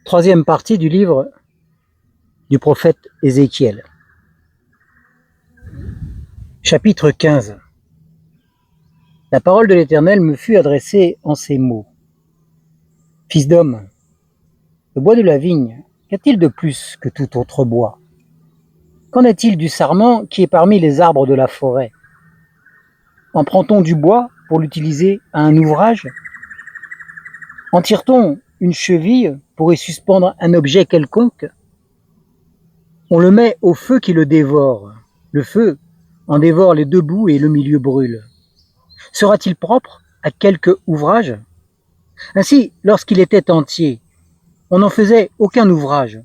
Troisième partie du livre du prophète Ézéchiel. Chapitre 15. La parole de l'Éternel me fut adressée en ces mots. Fils d'homme, le bois de la vigne, qu'a-t-il de plus que tout autre bois? Qu'en est-il du sarment qui est parmi les arbres de la forêt? En prend-on du bois pour l'utiliser à un ouvrage? En tire-t-on une cheville pour y suspendre un objet quelconque? On le met au feu qui le dévore. Le feu en dévore les deux bouts et le milieu brûle. Sera-t-il propre à quelque ouvrage? Ainsi, lorsqu'il était entier, on n'en faisait aucun ouvrage.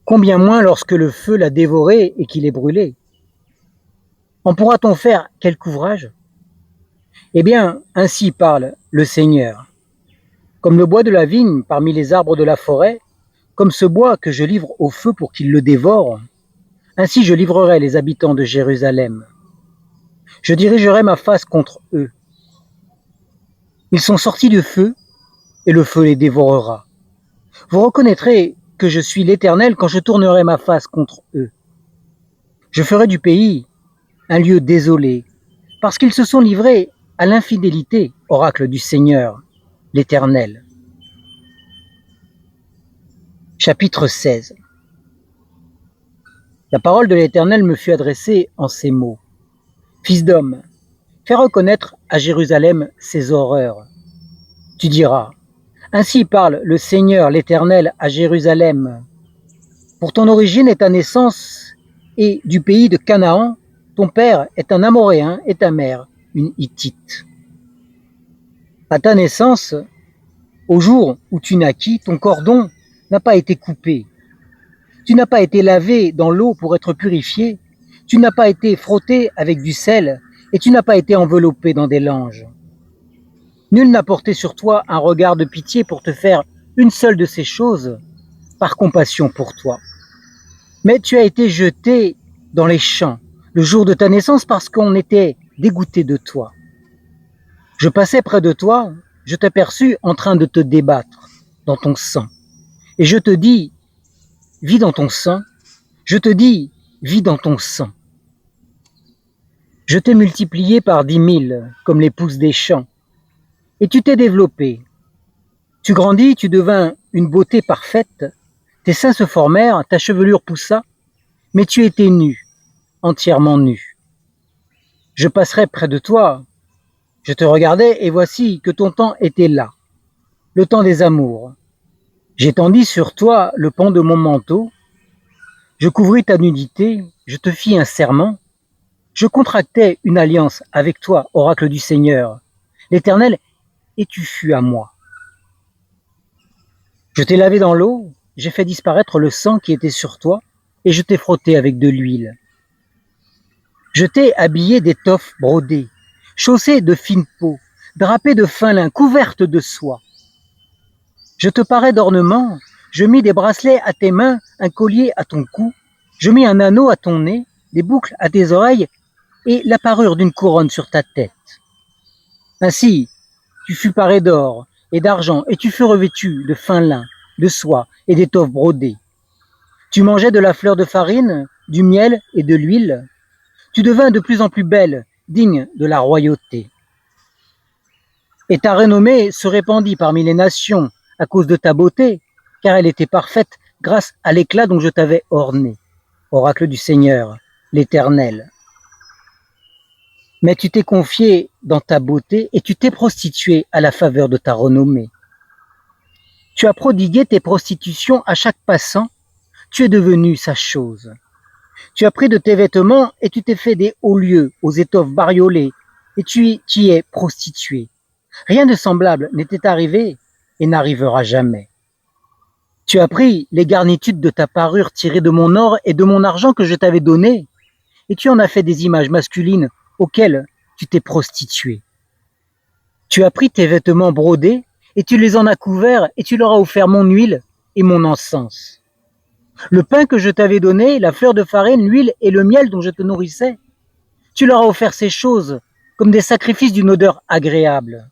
Combien moins lorsque le feu l'a dévoré et qu'il est brûlé? En pourra-t-on faire quelque ouvrage? Eh bien, ainsi parle le Seigneur. Comme le bois de la vigne parmi les arbres de la forêt, comme ce bois que je livre au feu pour qu'il le dévore, ainsi je livrerai les habitants de Jérusalem. Je dirigerai ma face contre eux. Ils sont sortis du feu, et le feu les dévorera. Vous reconnaîtrez que je suis l'Éternel quand je tournerai ma face contre eux. Je ferai du pays un lieu désolé, parce qu'ils se sont livrés à l'infidélité, oracle du Seigneur, l'Éternel. Chapitre 16. La parole de l'Éternel me fut adressée en ces mots. Fils d'homme, fais reconnaître à Jérusalem ses horreurs. Tu diras, ainsi parle le Seigneur l'Éternel à Jérusalem. Pour ton origine et ta naissance, et du pays de Canaan, ton père est un Amoréen et ta mère une Hittite. À ta naissance, au jour où tu naquis, ton cordon n'a pas été coupé. Tu n'as pas été lavé dans l'eau pour être purifié. Tu n'as pas été frotté avec du sel et tu n'as pas été enveloppé dans des langes. Nul n'a porté sur toi un regard de pitié pour te faire une seule de ces choses par compassion pour toi. Mais tu as été jeté dans les champs le jour de ta naissance parce qu'on était dégoûté de toi. Je passais près de toi, je t'aperçus en train de te débattre dans ton sang. Et je te dis, vis dans ton sang. Je te dis, vis dans ton sang. Je t'ai multiplié par 10 000, comme les pousses des champs. Et tu t'es développé. Tu grandis, tu devins une beauté parfaite. Tes seins se formèrent, ta chevelure poussa, mais tu étais nu, entièrement nu. Je passerai près de toi. Je te regardais, et voici que ton temps était là, le temps des amours. J'étendis sur toi le pan de mon manteau. Je couvris ta nudité, je te fis un serment. Je contractai une alliance avec toi, oracle du Seigneur, l'Éternel, et tu fus à moi. Je t'ai lavé dans l'eau, j'ai fait disparaître le sang qui était sur toi, et je t'ai frotté avec de l'huile. Je t'ai habillé d'étoffes brodées, chaussée de fine peau, drapée de fin lin, couverte de soie. Je te parais d'ornements, je mis des bracelets à tes mains, un collier à ton cou, je mis un anneau à ton nez, des boucles à tes oreilles et la parure d'une couronne sur ta tête. Ainsi, tu fus paré d'or et d'argent et tu fus revêtu de fin lin, de soie et d'étoffes brodées. Tu mangeais de la fleur de farine, du miel et de l'huile. Tu devins de plus en plus belle, digne de la royauté. Et ta renommée se répandit parmi les nations à cause de ta beauté, car elle était parfaite grâce à l'éclat dont je t'avais orné, oracle du Seigneur, l'Éternel. Mais tu t'es confié dans ta beauté et tu t'es prostitué à la faveur de ta renommée. Tu as prodigué tes prostitutions à chaque passant, tu es devenu sa chose. Tu as pris de tes vêtements et tu t'es fait des hauts lieux aux étoffes bariolées et tu t'y es prostitué. Rien de semblable n'était arrivé et n'arrivera jamais. Tu as pris les garnitudes de ta parure tirées de mon or et de mon argent que je t'avais donné, et tu en as fait des images masculines auxquelles tu t'es prostitué. Tu as pris tes vêtements brodés et tu les en as couverts et tu leur as offert mon huile et mon encens. Le pain que je t'avais donné, la fleur de farine, l'huile et le miel dont je te nourrissais, tu leur as offert ces choses comme des sacrifices d'une odeur agréable.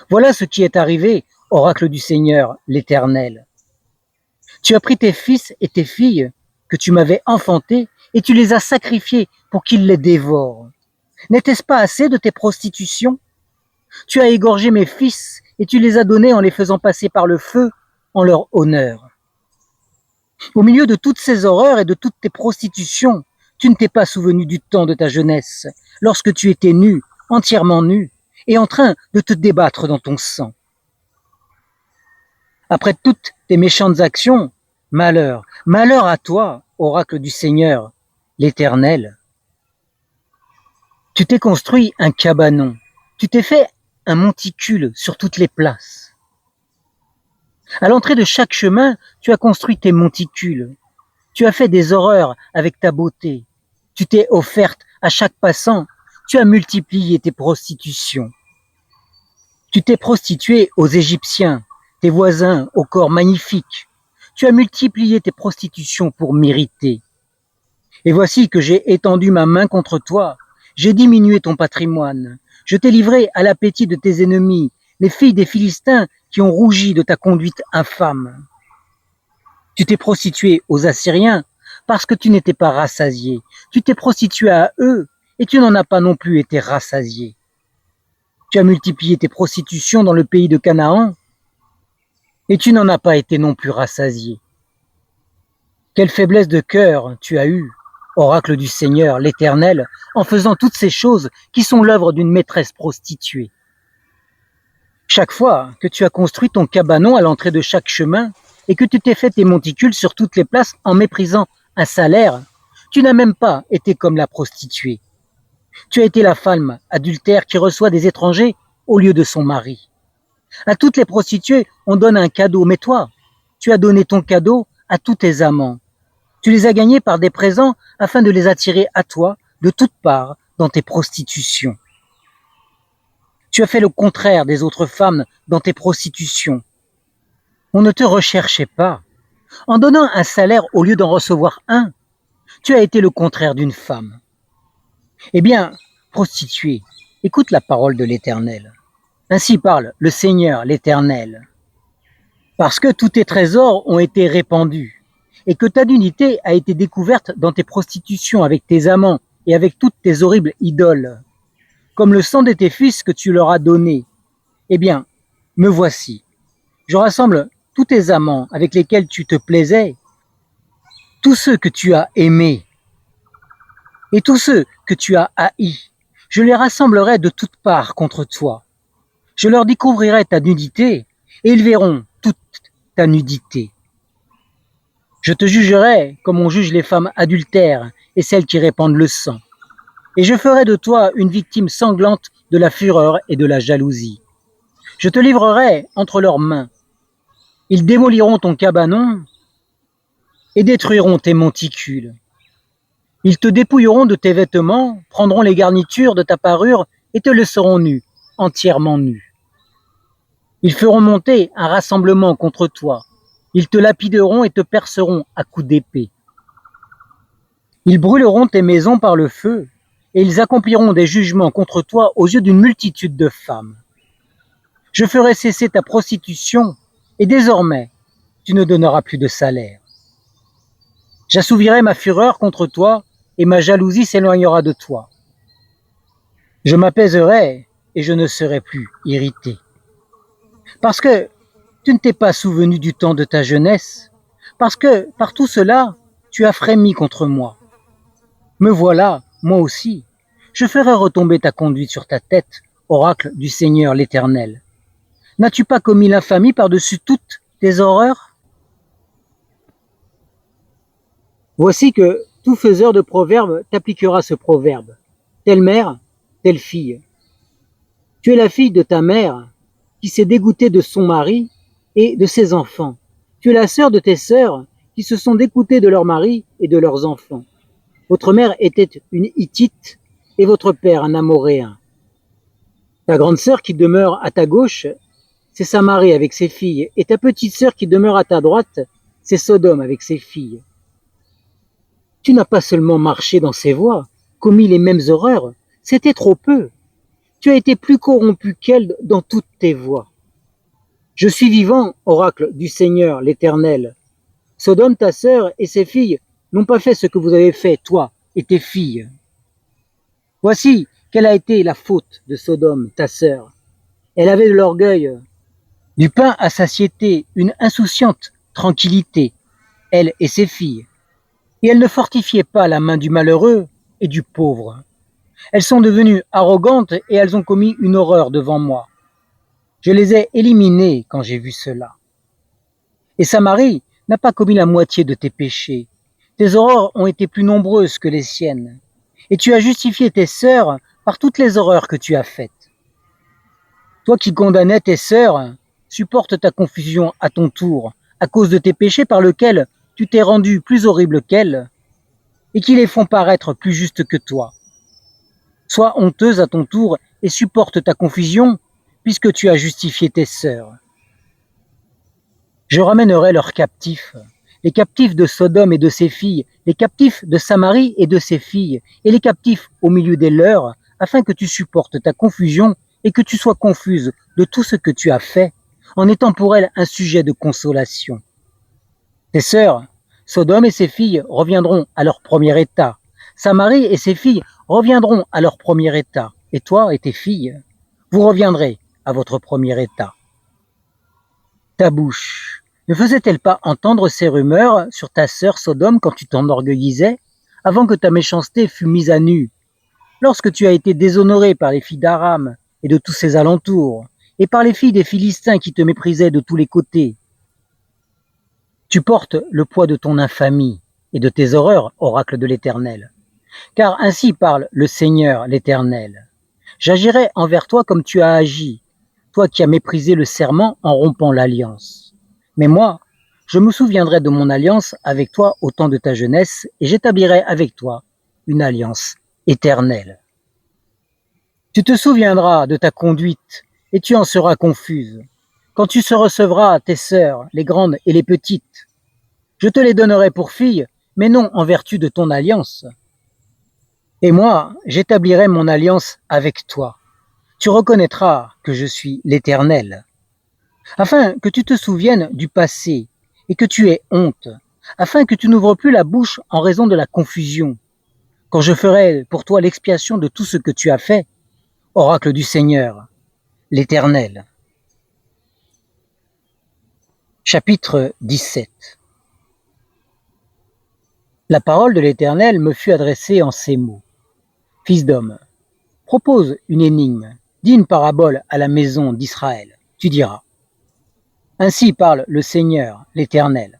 Voilà ce qui est arrivé, oracle du Seigneur, l'Éternel. Tu as pris tes fils et tes filles que tu m'avais enfantés et tu les as sacrifiés pour qu'ils les dévorent. N'était-ce pas assez de tes prostitutions? Tu as égorgé mes fils et tu les as donnés en les faisant passer par le feu en leur honneur. Au milieu de toutes ces horreurs et de toutes tes prostitutions, tu ne t'es pas souvenu du temps de ta jeunesse, lorsque tu étais nu, entièrement nu, et en train de te débattre dans ton sang. Après toutes tes méchantes actions, malheur, malheur à toi, oracle du Seigneur, l'Éternel. Tu t'es construit un cabanon, tu t'es fait un monticule sur toutes les places. À l'entrée de chaque chemin, tu as construit tes monticules. Tu as fait des horreurs avec ta beauté. Tu t'es offerte à chaque passant. Tu as multiplié tes prostitutions. Tu t'es prostituée aux Égyptiens, tes voisins au corps magnifique. Tu as multiplié tes prostitutions pour m'irriter. Et voici que j'ai étendu ma main contre toi. J'ai diminué ton patrimoine. Je t'ai livré à l'appétit de tes ennemis, les filles des Philistins qui ont rougi de ta conduite infâme. Tu t'es prostitué aux Assyriens parce que tu n'étais pas rassasié. Tu t'es prostitué à eux et tu n'en as pas non plus été rassasié. Tu as multiplié tes prostitutions dans le pays de Canaan et tu n'en as pas été non plus rassasié. Quelle faiblesse de cœur tu as eue, oracle du Seigneur, l'Éternel, en faisant toutes ces choses qui sont l'œuvre d'une maîtresse prostituée. Chaque fois que tu as construit ton cabanon à l'entrée de chaque chemin et que tu t'es fait tes monticules sur toutes les places en méprisant un salaire, tu n'as même pas été comme la prostituée. Tu as été la femme adultère qui reçoit des étrangers au lieu de son mari. À toutes les prostituées, on donne un cadeau, mais toi, tu as donné ton cadeau à tous tes amants. Tu les as gagnés par des présents afin de les attirer à toi de toutes parts dans tes prostitutions. Tu as fait le contraire des autres femmes dans tes prostitutions. On ne te recherchait pas. En donnant un salaire au lieu d'en recevoir un, tu as été le contraire d'une femme. Eh bien, prostituée, écoute la parole de l'Éternel. Ainsi parle le Seigneur, l'Éternel. Parce que tous tes trésors ont été répandus et que ta nudité a été découverte dans tes prostitutions avec tes amants et avec toutes tes horribles idoles, comme le sang de tes fils que tu leur as donné, eh bien, me voici. Je rassemble tous tes amants avec lesquels tu te plaisais, tous ceux que tu as aimés et tous ceux que tu as haïs. Je les rassemblerai de toutes parts contre toi. Je leur découvrirai ta nudité et ils verront toute ta nudité. Je te jugerai comme on juge les femmes adultères et celles qui répandent le sang. Et je ferai de toi une victime sanglante de la fureur et de la jalousie. Je te livrerai entre leurs mains. Ils démoliront ton cabanon et détruiront tes monticules. Ils te dépouilleront de tes vêtements, prendront les garnitures de ta parure et te laisseront nu, entièrement nu. Ils feront monter un rassemblement contre toi. Ils te lapideront et te perceront à coups d'épée. Ils brûleront tes maisons par le feu et ils accompliront des jugements contre toi aux yeux d'une multitude de femmes. Je ferai cesser ta prostitution et désormais, tu ne donneras plus de salaire. J'assouvirai ma fureur contre toi et ma jalousie s'éloignera de toi. Je m'apaiserai et je ne serai plus irrité. Parce que tu ne t'es pas souvenu du temps de ta jeunesse, parce que par tout cela, tu as frémi contre moi. Me voilà, moi aussi. Je ferai retomber ta conduite sur ta tête, oracle du Seigneur l'Éternel. N'as-tu pas commis l'infamie par-dessus toutes tes horreurs? Voici que tout faiseur de proverbes t'appliquera ce proverbe. Telle mère, telle fille. Tu es la fille de ta mère qui s'est dégoûtée de son mari et de ses enfants. Tu es la sœur de tes sœurs qui se sont dégoûtées de leur mari et de leurs enfants. Votre mère était une Hittite et votre père un Amoréen. Ta grande sœur qui demeure à ta gauche, c'est Samarie avec ses filles, et ta petite sœur qui demeure à ta droite, c'est Sodome avec ses filles. Tu n'as pas seulement marché dans ses voies, commis les mêmes horreurs, c'était trop peu. Tu as été plus corrompu qu'elle dans toutes tes voies. Je suis vivant, oracle du Seigneur l'Éternel. Sodome, ta sœur et ses filles n'ont pas fait ce que vous avez fait, toi et tes filles. Voici quelle a été la faute de Sodome, ta sœur. Elle avait de l'orgueil, du pain à satiété, une insouciante tranquillité, elle et ses filles. Et elle ne fortifiait pas la main du malheureux et du pauvre. Elles sont devenues arrogantes et elles ont commis une horreur devant moi. Je les ai éliminées quand j'ai vu cela. Et Samarie n'a pas commis la moitié de tes péchés. Tes horreurs ont été plus nombreuses que les siennes. Et tu as justifié tes sœurs par toutes les horreurs que tu as faites. Toi qui condamnais tes sœurs, supporte ta confusion à ton tour, à cause de tes péchés par lesquels tu t'es rendu plus horrible qu'elles, et qui les font paraître plus justes que toi. Sois honteuse à ton tour et supporte ta confusion, puisque tu as justifié tes sœurs. Je ramènerai leurs captifs, les captifs de Sodome et de ses filles, les captifs de Samarie et de ses filles, et les captifs au milieu des leurs, afin que tu supportes ta confusion et que tu sois confuse de tout ce que tu as fait, en étant pour elles un sujet de consolation. Tes sœurs, Sodome et ses filles reviendront à leur premier état, Samarie et ses filles reviendront à leur premier état, et toi et tes filles, vous reviendrez à votre premier état. Ta bouche ne faisait-elle pas entendre ces rumeurs sur ta sœur Sodome quand tu t'enorgueillissais, avant que ta méchanceté fût mise à nu, lorsque tu as été déshonoré par les filles d'Aram et de tous ses alentours, et par les filles des Philistins qui te méprisaient de tous les côtés? Tu portes le poids de ton infamie et de tes horreurs, oracle de l'Éternel. Car ainsi parle le Seigneur l'Éternel. J'agirai envers toi comme tu as agi, toi qui as méprisé le serment en rompant l'alliance. Mais moi, je me souviendrai de mon alliance avec toi au temps de ta jeunesse, et j'établirai avec toi une alliance éternelle. Tu te souviendras de ta conduite, et tu en seras confuse. Quand tu recevras tes sœurs, les grandes et les petites, je te les donnerai pour filles, mais non en vertu de ton alliance. Et moi, j'établirai mon alliance avec toi. Tu reconnaîtras que je suis l'Éternel. Afin que tu te souviennes du passé et que tu aies honte, afin que tu n'ouvres plus la bouche en raison de la confusion, quand je ferai pour toi l'expiation de tout ce que tu as fait, oracle du Seigneur, l'Éternel. Chapitre 17. La parole de l'Éternel me fut adressée en ces mots. Fils d'homme, propose une énigme, dis une parabole à la maison d'Israël. Tu diras. Ainsi parle le Seigneur, l'Éternel.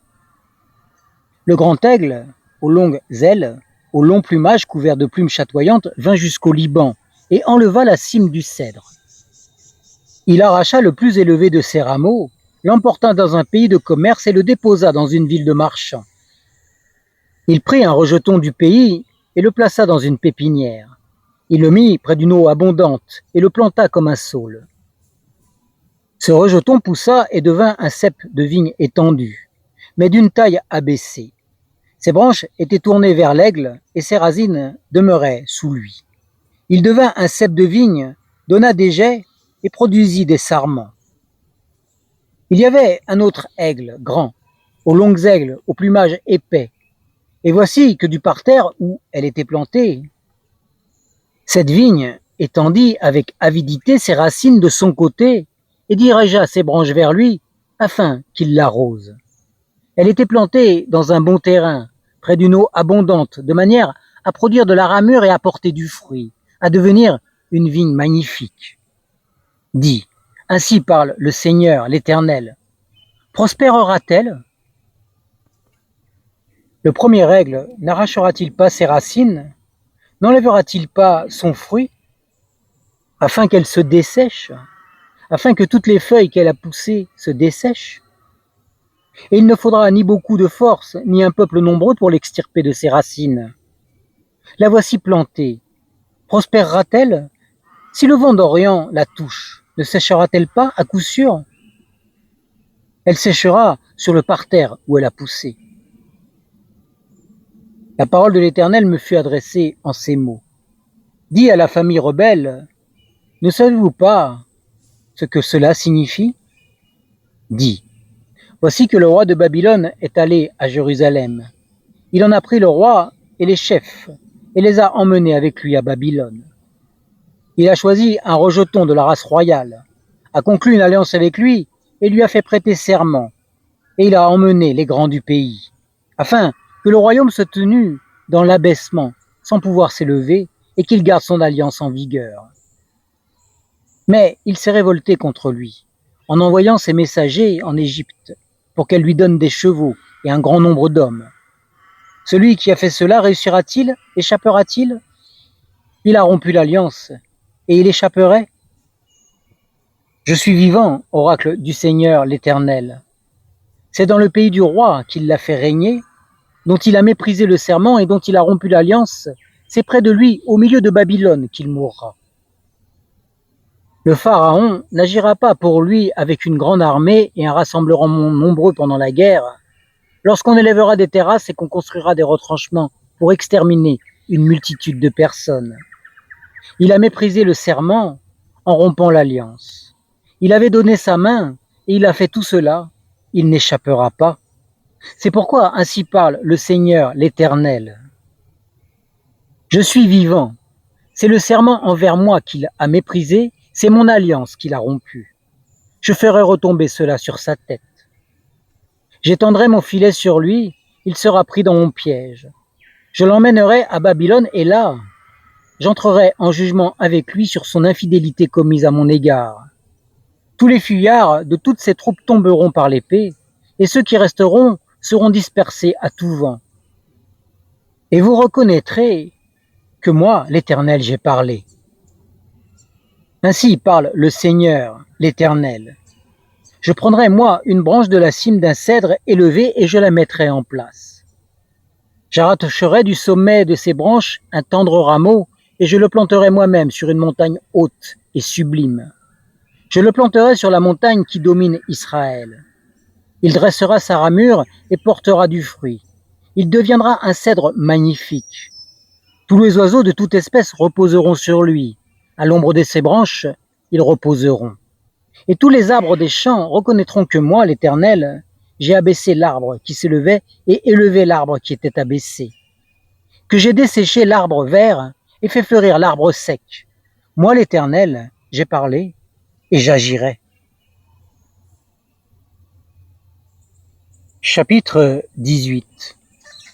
Le grand aigle, aux longues ailes, au long plumage couvert de plumes chatoyantes, vint jusqu'au Liban et enleva la cime du cèdre. Il arracha le plus élevé de ses rameaux, l'emporta dans un pays de commerce et le déposa dans une ville de marchands. Il prit un rejeton du pays et le plaça dans une pépinière. Il le mit près d'une eau abondante et le planta comme un saule. Ce rejeton poussa et devint un cep de vigne étendu, mais d'une taille abaissée. Ses branches étaient tournées vers l'aigle et ses racines demeuraient sous lui. Il devint un cep de vigne, donna des jets et produisit des sarments. Il y avait un autre aigle grand, aux longues aigles, au plumage épais, et voici que du parterre où elle était plantée, cette vigne étendit avec avidité ses racines de son côté et dirigea ses branches vers lui afin qu'il l'arrose. Elle était plantée dans un bon terrain, près d'une eau abondante, de manière à produire de la ramure et à porter du fruit, à devenir une vigne magnifique. Dis, ainsi parle le Seigneur, l'Éternel. Prospérera-t-elle? Le premier aigle n'arrachera-t-il pas ses racines? N'enlèvera-t-il pas son fruit, afin qu'elle se dessèche, afin que toutes les feuilles qu'elle a poussées se dessèchent? Et il ne faudra ni beaucoup de force, ni un peuple nombreux pour l'extirper de ses racines. La voici plantée. Prospérera-t-elle? Si le vent d'Orient la touche, ne séchera-t-elle pas à coup sûr? Elle séchera sur le parterre où elle a poussé. La parole de l'Éternel me fut adressée en ces mots. Dis à la famille rebelle, ne savez-vous pas ce que cela signifie? dit: Voici que le roi de Babylone est allé à Jérusalem. Il en a pris le roi et les chefs et les a emmenés avec lui à Babylone. Il a choisi un rejeton de la race royale, a conclu une alliance avec lui et lui a fait prêter serment. Et il a emmené les grands du pays, afin que le royaume se tenue dans l'abaissement, sans pouvoir s'élever, et qu'il garde son alliance en vigueur. Mais il s'est révolté contre lui, en envoyant ses messagers en Égypte, pour qu'elle lui donne des chevaux et un grand nombre d'hommes. Celui qui a fait cela réussira-t-il? Échappera-t-il? Il a rompu l'alliance, et il échapperait? Je suis vivant, oracle du Seigneur l'Éternel. C'est dans le pays du roi qu'il l'a fait régner, dont il a méprisé le serment et dont il a rompu l'alliance. C'est près de lui, au milieu de Babylone, qu'il mourra. Le pharaon n'agira pas pour lui avec une grande armée et un rassemblement nombreux pendant la guerre, lorsqu'on élèvera des terrasses et qu'on construira des retranchements pour exterminer une multitude de personnes. Il a méprisé le serment en rompant l'alliance. Il avait donné sa main et il a fait tout cela. Il n'échappera pas. C'est pourquoi ainsi parle le Seigneur l'Éternel. Je suis vivant. C'est le serment envers moi qu'il a méprisé, c'est mon alliance qu'il a rompue. Je ferai retomber cela sur sa tête. J'étendrai mon filet sur lui, il sera pris dans mon piège. Je l'emmènerai à Babylone et là, j'entrerai en jugement avec lui sur son infidélité commise à mon égard. Tous les fuyards de toutes ces troupes tomberont par l'épée, et ceux qui resteront seront dispersés à tout vent. Et vous reconnaîtrez que moi, l'Éternel, j'ai parlé. Ainsi parle le Seigneur, l'Éternel. Je prendrai, moi, une branche de la cime d'un cèdre élevé et je la mettrai en place. J'arracherai du sommet de ces branches un tendre rameau et je le planterai moi-même sur une montagne haute et sublime. Je le planterai sur la montagne qui domine Israël. Il dressera sa ramure et portera du fruit. Il deviendra un cèdre magnifique. Tous les oiseaux de toute espèce reposeront sur lui. À l'ombre de ses branches, ils reposeront. Et tous les arbres des champs reconnaîtront que moi, l'Éternel, j'ai abaissé l'arbre qui s'élevait et élevé l'arbre qui était abaissé. Que j'ai desséché l'arbre vert et fait fleurir l'arbre sec. Moi, l'Éternel, j'ai parlé et j'agirai. Chapitre 18.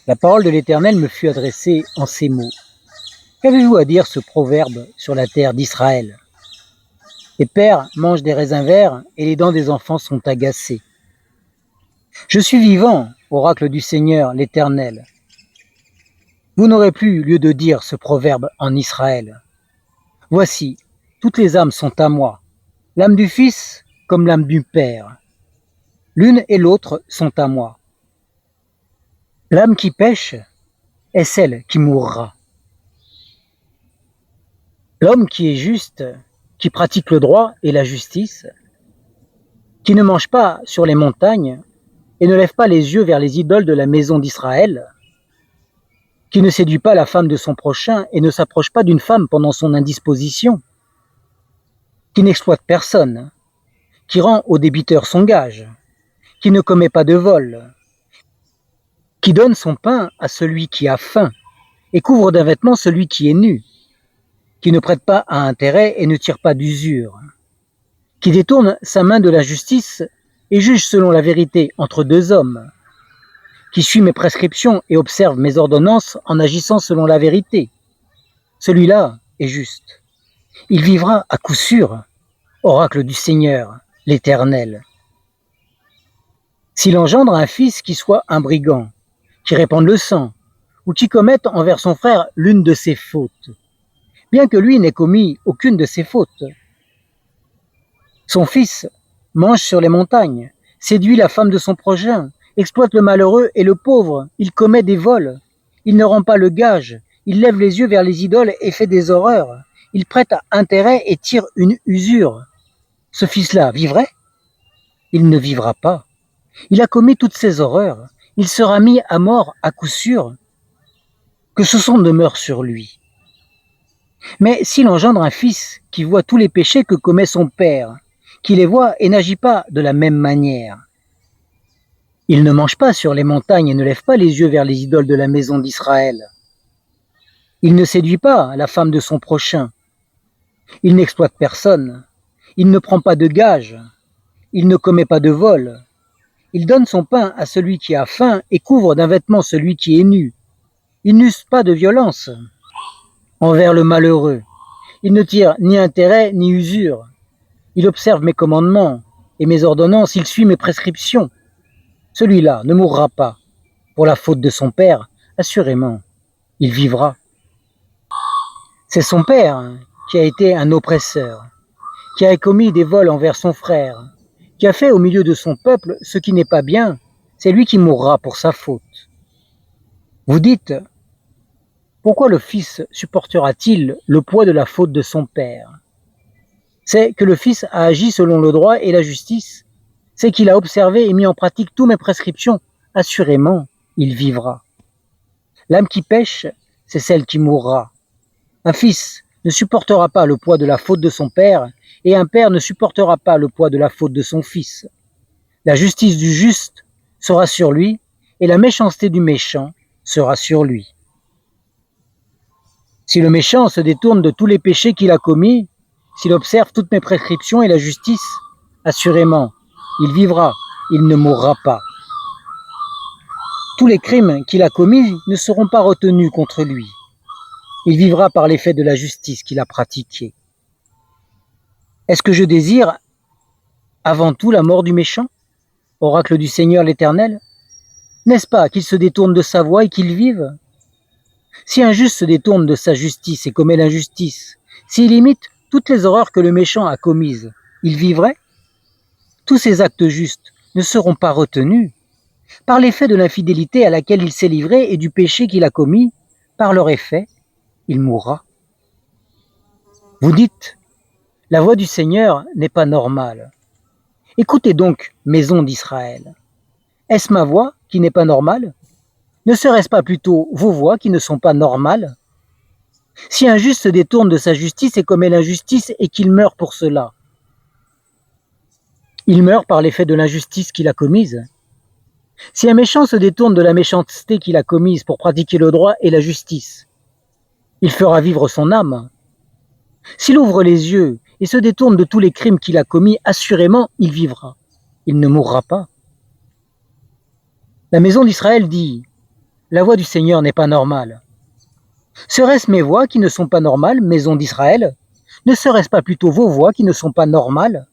La parole de l'Éternel me fut adressée en ces mots. Qu'avez-vous à dire ce proverbe sur la terre d'Israël? Les pères mangent des raisins verts et les dents des enfants sont agacées. Je suis vivant, oracle du Seigneur l'Éternel. Vous n'aurez plus lieu de dire ce proverbe en Israël. Voici, toutes les âmes sont à moi, l'âme du Fils comme l'âme du Père. L'une et l'autre sont à moi. L'âme qui pêche est celle qui mourra. L'homme qui est juste, qui pratique le droit et la justice, qui ne mange pas sur les montagnes et ne lève pas les yeux vers les idoles de la maison d'Israël, qui ne séduit pas la femme de son prochain et ne s'approche pas d'une femme pendant son indisposition, qui n'exploite personne, qui rend au débiteur son gage, qui ne commet pas de vol, qui donne son pain à celui qui a faim et couvre d'un vêtement celui qui est nu, qui ne prête pas à intérêt et ne tire pas d'usure, qui détourne sa main de la justice et juge selon la vérité entre deux hommes, qui suit mes prescriptions et observe mes ordonnances en agissant selon la vérité. Celui-là est juste. Il vivra à coup sûr, oracle du Seigneur, l'Éternel. S'il engendre un fils qui soit un brigand, qui répande le sang, ou qui commette envers son frère l'une de ses fautes, bien que lui n'ait commis aucune de ses fautes. Son fils mange sur les montagnes, séduit la femme de son prochain, exploite le malheureux et le pauvre, il commet des vols, il ne rend pas le gage, il lève les yeux vers les idoles et fait des horreurs, il prête à intérêt et tire une usure. Ce fils-là vivrait? Il ne vivra pas. Il a commis toutes ces horreurs, il sera mis à mort à coup sûr. Que ce son demeure sur lui. Mais s'il engendre un fils qui voit tous les péchés que commet son père, qui les voit et n'agit pas de la même manière. Il ne mange pas sur les montagnes et ne lève pas les yeux vers les idoles de la maison d'Israël. Il ne séduit pas la femme de son prochain. Il n'exploite personne. Il ne prend pas de gages. Il ne commet pas de vol. Il donne son pain à celui qui a faim et couvre d'un vêtement celui qui est nu. Il n'use pas de violence envers le malheureux. Il ne tire ni intérêt ni usure. Il observe mes commandements et mes ordonnances. Il suit mes prescriptions. Celui-là ne mourra pas. Pour la faute de son père, assurément, il vivra. C'est son père qui a été un oppresseur, qui a commis des vols envers son frère, qui a fait au milieu de son peuple ce qui n'est pas bien. C'est lui qui mourra pour sa faute. Vous dites, pourquoi le fils supportera-t-il le poids de la faute de son père? C'est que le fils a agi selon le droit et la justice. C'est qu'il a observé et mis en pratique toutes mes prescriptions. Assurément, il vivra. L'âme qui pêche, c'est celle qui mourra. Un fils ne supportera pas le poids de la faute de son père, et un père ne supportera pas le poids de la faute de son fils. La justice du juste sera sur lui, et la méchanceté du méchant sera sur lui. Si le méchant se détourne de tous les péchés qu'il a commis, s'il observe toutes mes prescriptions et la justice, assurément, il vivra, il ne mourra pas. Tous les crimes qu'il a commis ne seront pas retenus contre lui. Il vivra par l'effet de la justice qu'il a pratiquée. Est-ce que je désire avant tout la mort du méchant, oracle du Seigneur l'Éternel? N'est-ce pas qu'il se détourne de sa voie et qu'il vive? Si un juste se détourne de sa justice et commet l'injustice, s'il imite toutes les horreurs que le méchant a commises, il vivrait? Tous ses actes justes ne seront pas retenus. Par l'effet de l'infidélité à laquelle il s'est livré et du péché qu'il a commis, par leur effet, il mourra. Vous dites, la voix du Seigneur n'est pas normale. Écoutez donc, maison d'Israël. Est-ce ma voix qui n'est pas normale? Ne serait-ce pas plutôt vos voix qui ne sont pas normales? Si un juste se détourne de sa justice et commet l'injustice et qu'il meurt pour cela, il meurt par l'effet de l'injustice qu'il a commise. Si un méchant se détourne de la méchanceté qu'il a commise pour pratiquer le droit et la justice, il fera vivre son âme. S'il ouvre les yeux et se détourne de tous les crimes qu'il a commis, assurément, il vivra. Il ne mourra pas. La maison d'Israël dit, la voix du Seigneur n'est pas normale. Serait-ce mes voix qui ne sont pas normales, maison d'Israël? Ne serait-ce pas plutôt vos voix qui ne sont pas normales?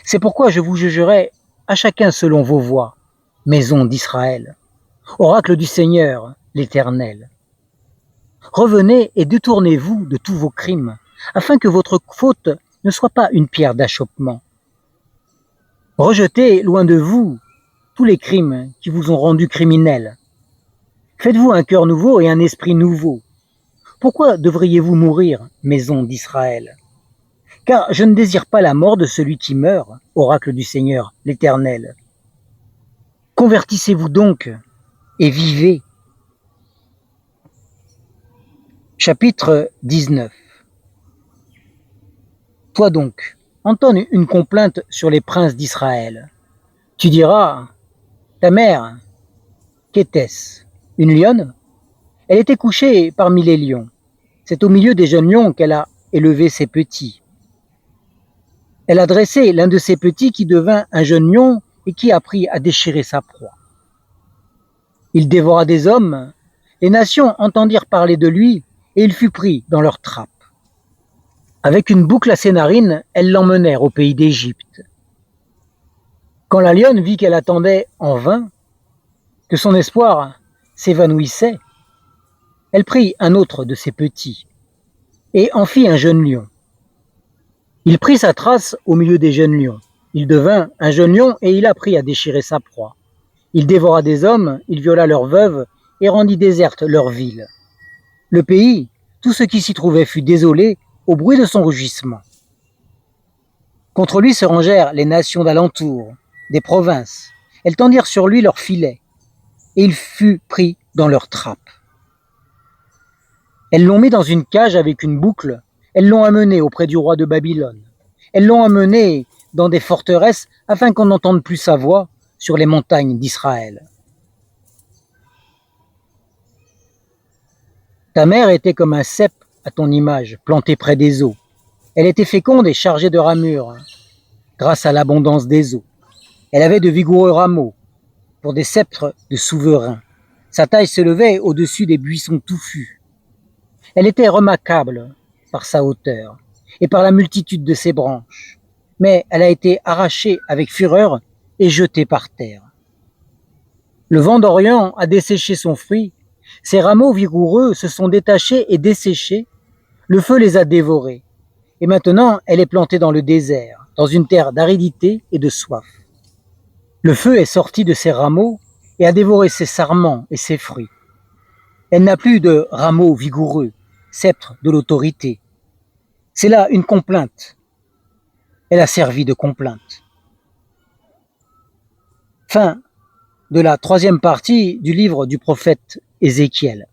C'est pourquoi je vous jugerai à chacun selon vos voies, maison d'Israël, oracle du Seigneur, l'Éternel. Revenez et détournez-vous de tous vos crimes, afin que votre faute ne soit pas une pierre d'achoppement. Rejetez loin de vous tous les crimes qui vous ont rendu criminels. Faites-vous un cœur nouveau et un esprit nouveau. Pourquoi devriez-vous mourir, maison d'Israël? Car je ne désire pas la mort de celui qui meurt, oracle du Seigneur, l'Éternel. Convertissez-vous donc et vivez. Chapitre 19. Toi donc, entonne une complainte sur les princes d'Israël. Tu diras, ta mère, qu'était-ce? Une lionne? Elle était couchée parmi les lions. C'est au milieu des jeunes lions qu'elle a élevé ses petits. Elle a dressé l'un de ses petits qui devint un jeune lion et qui apprit à déchirer sa proie. Il dévora des hommes, les nations entendirent parler de lui et il fut pris dans leur trappe. Avec une boucle à ses narines, elles l'emmenèrent au pays d'Égypte. Quand la lionne vit qu'elle attendait en vain, que son espoir s'évanouissait, elle prit un autre de ses petits et en fit un jeune lion. Il prit sa trace au milieu des jeunes lions. Il devint un jeune lion et il apprit à déchirer sa proie. Il dévora des hommes, il viola leurs veuves et rendit déserte leur ville. Le pays, tout ce qui s'y trouvait fut désolé au bruit de son rugissement. Contre lui se rangèrent les nations d'alentour, des provinces. Elles tendirent sur lui leurs filets et il fut pris dans leurs trappes. Elles l'ont mis dans une cage avec une boucle, elles l'ont amené auprès du roi de Babylone. Elles l'ont emmenée dans des forteresses afin qu'on n'entende plus sa voix sur les montagnes d'Israël. Ta mère était comme un cep à ton image, planté près des eaux. Elle était féconde et chargée de ramures, grâce à l'abondance des eaux. Elle avait de vigoureux rameaux, pour des sceptres de souverains. Sa taille s'élevait au-dessus des buissons touffus. Elle était remarquable par sa hauteur et par la multitude de ses branches, mais elle a été arrachée avec fureur et jetée par terre. Le vent d'Orient a desséché son fruit, ses rameaux vigoureux se sont détachés et desséchés, le feu les a dévorés, et maintenant elle est plantée dans le désert, dans une terre d'aridité et de soif. Le feu est sorti de ses rameaux et a dévoré ses sarments et ses fruits. Elle n'a plus de rameaux vigoureux, sceptre de l'autorité. C'est là une complainte. Elle a servi de complainte. Fin de la troisième partie du livre du prophète Ézéchiel.